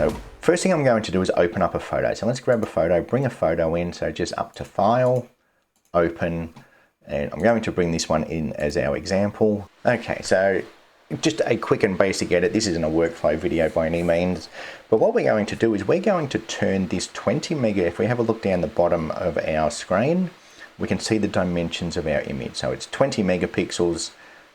So first thing I'm going to do is open up a photo. So let's grab a photo, bring a photo in. So just up to File, Open, and I'm going to bring this one in as our example. Okay, so just a quick and basic edit. This isn't a workflow video by any means, but what we're going to do is we're going to turn this 20 mega, if we have a look down the bottom of our screen, we can see the dimensions of our image. So it's 20 megapixels,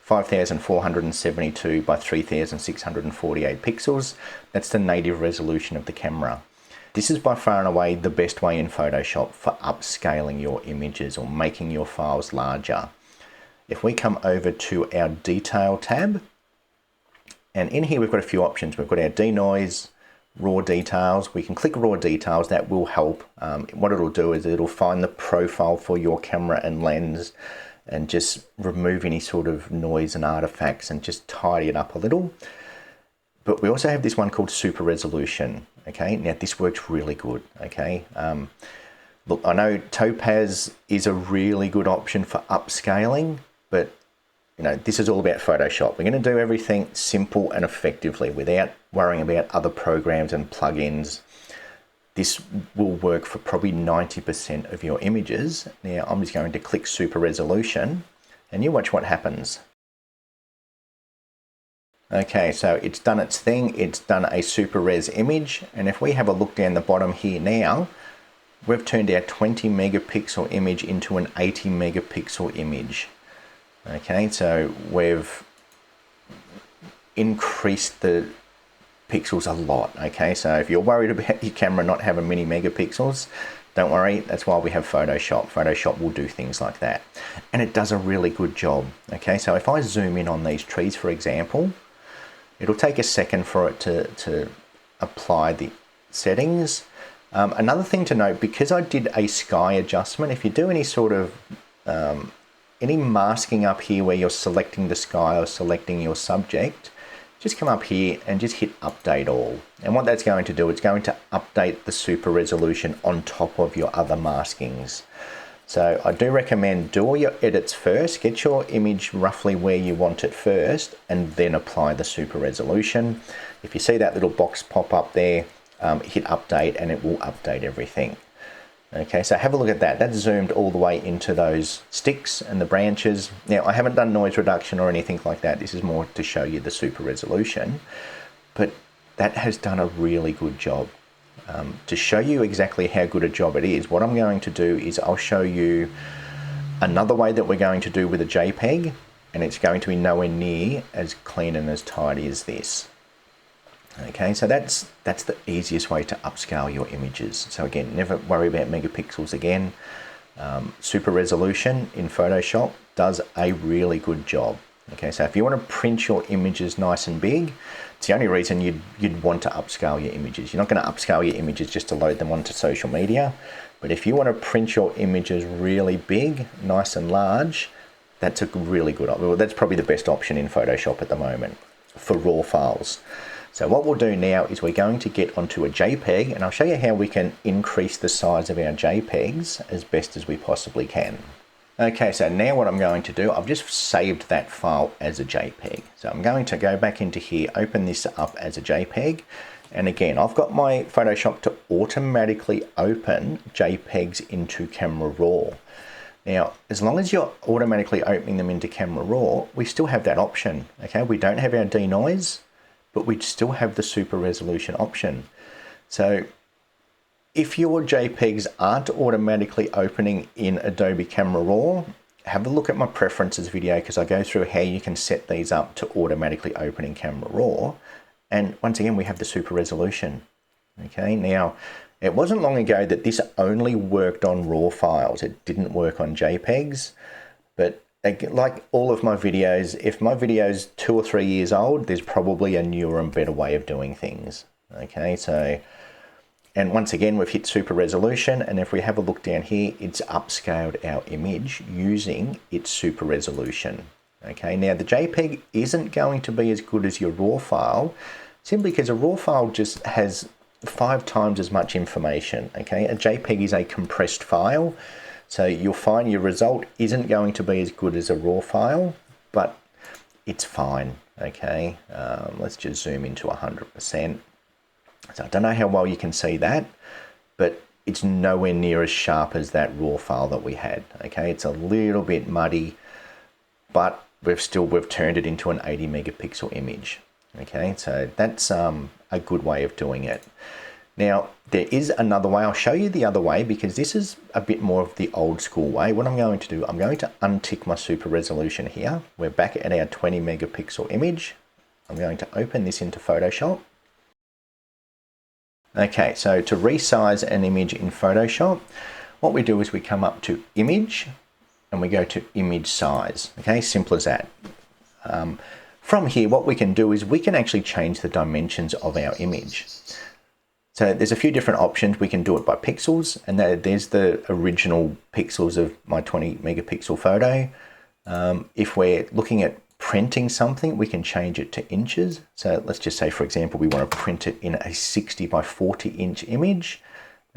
5472 by 3648 pixels. That's the native resolution of the camera. This is by far and away the best way in Photoshop for upscaling your images or making your files larger. If we come over to our Detail tab, and in here we've got a few options. We've got our denoise, raw details. We can click raw details. That will help. What it'll do is it'll find the profile for your camera and lens and just remove any sort of noise and artifacts and just tidy it up a little. But we also have this one called super resolution. Okay, now this works really good. Okay, look, I know Topaz is a really good option for upscaling, but you know, this is all about Photoshop. We're going to do everything simple and effectively without worrying about other programs and plugins. This will work for probably 90% of your images. Now I'm just going to click super resolution and you watch what happens. Okay, so it's done its thing. It's done a super res image. And if we have a look down the bottom here now, we've turned our 20 megapixel image into an 80 megapixel image. Okay, so we've increased the pixels a lot. Okay, so if you're worried about your camera not having many megapixels, don't worry, that's why we have Photoshop. Photoshop will do things like that. And it does a really good job. Okay, so if I zoom in on these trees, for example, it'll take a second for it to apply the settings. Another thing to note, because I did a sky adjustment, if you do any sort of any masking up here where you're selecting the sky or selecting your subject, just come up here and just hit update all. And what that's going to do, it's going to update the super resolution on top of your other maskings. So I do recommend do all your edits first, get your image roughly where you want it first, and then apply the super resolution. If you see that little box pop up there, hit update and it will update everything. Okay, so have a look at that. That's zoomed all the way into those sticks and the branches. Now, I haven't done noise reduction or anything like that. This is more to show you the super resolution, but that has done a really good job. To show you exactly how good a job it is, what I'm going to do is I'll show you another way that we're going to do with a JPEG, and it's going to be nowhere near as clean and as tidy as this. Okay, so that's the easiest way to upscale your images. So again, never worry about megapixels again. Super resolution in Photoshop does a really good job. Okay, so if you want to print your images nice and big, it's the only reason you'd want to upscale your images. You're not going to upscale your images just to load them onto social media. But if you want to print your images really big, nice and large, that's a really good option. Well, that's probably the best option in Photoshop at the moment for raw files. So what we'll do now is we're going to get onto a JPEG, and I'll show you how we can increase the size of our JPEGs as best as we possibly can. Okay, so now what I'm going to do, I've just saved that file as a JPEG. So I'm going to go back into here, open this up as a JPEG. And again, I've got my Photoshop to automatically open JPEGs into Camera Raw. Now, as long as you're automatically opening them into Camera Raw, we still have that option. Okay, we don't have our denoise, but we still have the super resolution option. So if your JPEGs aren't automatically opening in Adobe Camera Raw, have a look at my preferences video because I go through how you can set these up to automatically open in Camera Raw. And once again, we have the super resolution. Okay, now it wasn't long ago that this only worked on RAW files. It didn't work on JPEGs, but like all of my videos, if my video is 2 or 3 years old, there's probably a newer and better way of doing things. Okay, so, and once again, we've hit super resolution, and if we have a look down here, it's upscaled our image using its super resolution. Okay, now the JPEG isn't going to be as good as your RAW file, simply because a RAW file just has 5 times as much information. Okay, a JPEG is a compressed file. So you'll find your result isn't going to be as good as a RAW file, but it's fine, okay? Let's just zoom into 100%. So I don't know how well you can see that, but it's nowhere near as sharp as that raw file that we had. Okay, it's a little bit muddy, but we've turned it into an 80 megapixel image. Okay, so that's a good way of doing it. Now, there is another way. I'll show you the other way because this is a bit more of the old school way. What I'm going to do, I'm going to untick my super resolution here. We're back at our 20 megapixel image. I'm going to open this into Photoshop. Okay, so to resize an image in Photoshop, what we do is we come up to Image and we go to Image Size. Okay, simple as that. From here, what we can do is we can actually change the dimensions of our image. So there's a few different options. We can do it by pixels, and there's the original pixels of my 20 megapixel photo. If we're looking at printing something, we can change it to inches. So let's just say, for example, we want to print it in a 60 by 40 inch image.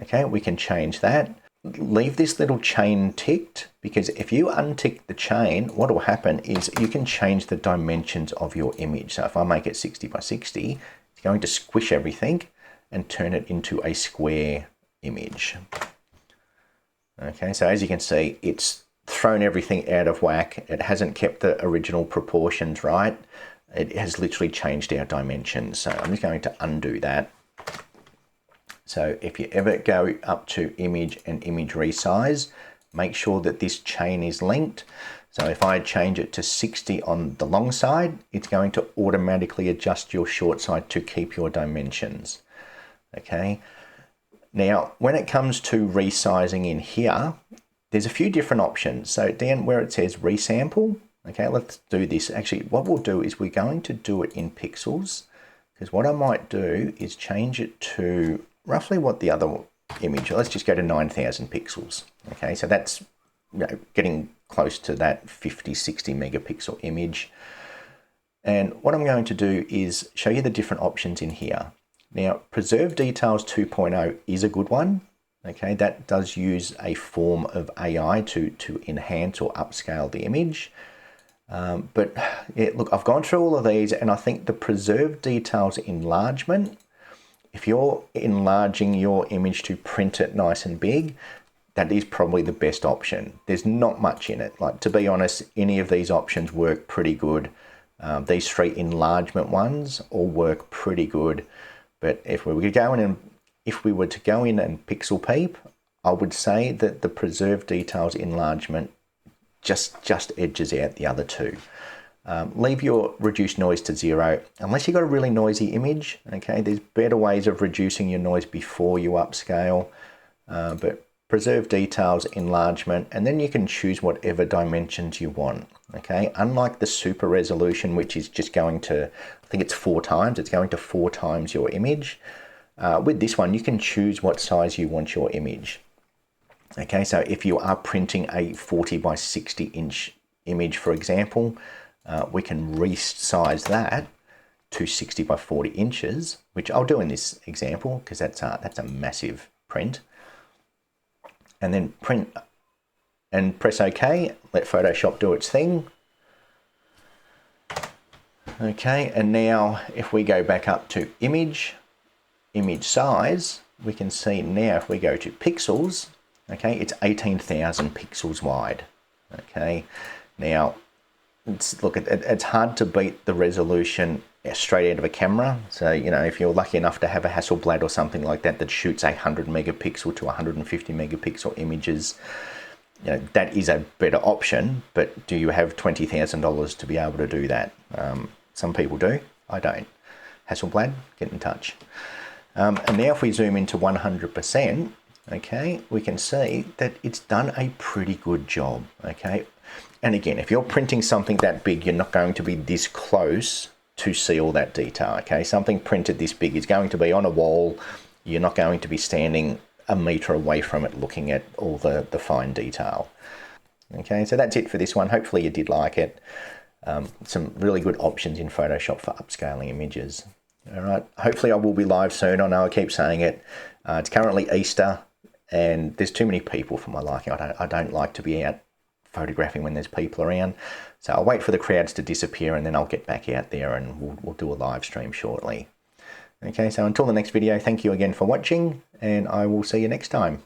Okay, we can change that. Leave this little chain ticked, because if you untick the chain, what will happen is you can change the dimensions of your image. So if I make it 60 by 60, it's going to squish everything and turn it into a square image. Okay, so as you can see, it's thrown everything out of whack. It hasn't kept the original proportions right. It has literally changed our dimensions. So I'm just going to undo that. So if you ever go up to image and image resize, make sure that this chain is linked. So if I change it to 60 on the long side, it's going to automatically adjust your short side to keep your dimensions. Okay. Now, when it comes to resizing in here, there's a few different options. So down where it says resample, okay, let's do this. Actually, what we'll do is we're going to do it in pixels, because what I might do is change it to roughly what the other image, let's just go to 9,000 pixels. Okay, so that's, you know, getting close to that 50, 60 megapixel image. And what I'm going to do is show you the different options in here. Now, Preserve Details 2.0 is a good one. Okay, that does use a form of AI to enhance or upscale the image. But yeah, look, I've gone through all of these, and I think the Preserve Details enlargement, if you're enlarging your image to print it nice and big, that is probably the best option. There's not much in it. Like, to be honest, any of these options work pretty good. These three enlargement ones all work pretty good. But if we were to go in and pixel peep, I would say that the Preserve Details enlargement just edges out the other two. Leave your reduce noise to 0, unless you've got a really noisy image. Okay, there's better ways of reducing your noise before you upscale. But Preserve Details enlargement, and then you can choose whatever dimensions you want. Okay, unlike the super resolution, which is just going to, I think it's 4 times, it's going to 4 times your image. With this one, you can choose what size you want your image. Okay, so if you are printing a 40 by 60 inch image, for example, we can resize that to 60 by 40 inches, which I'll do in this example because that's a massive print. And then print and press OK, let Photoshop do its thing. Okay, and now if we go back up to image size, we can see now if we go to pixels, okay, it's 18,000 pixels wide. Okay, now it's hard to beat the resolution straight out of a camera. So, you know, if you're lucky enough to have a Hasselblad or something like that that shoots 100 megapixel to 150 megapixel images, you know, that is a better option. But do you have $20,000 to be able to do that? Some people do. I don't. Hasselblad, get in touch. And now if we zoom into 100%, okay, we can see that it's done a pretty good job. Okay, and again, if you're printing something that big, you're not going to be this close to see all that detail. Okay, something printed this big is going to be on a wall. You're not going to be standing a meter away from it looking at all the fine detail. Okay, so that's it for this one. Hopefully you did like it. Some really good options in Photoshop for upscaling images. All right, hopefully I will be live soon. I know I keep saying it. It's currently Easter and there's too many people for my liking. I don't like to be out photographing when there's people around. So I'll wait for the crowds to disappear and then I'll get back out there and we'll do a live stream shortly. Okay, so until the next video, thank you again for watching, and I will see you next time.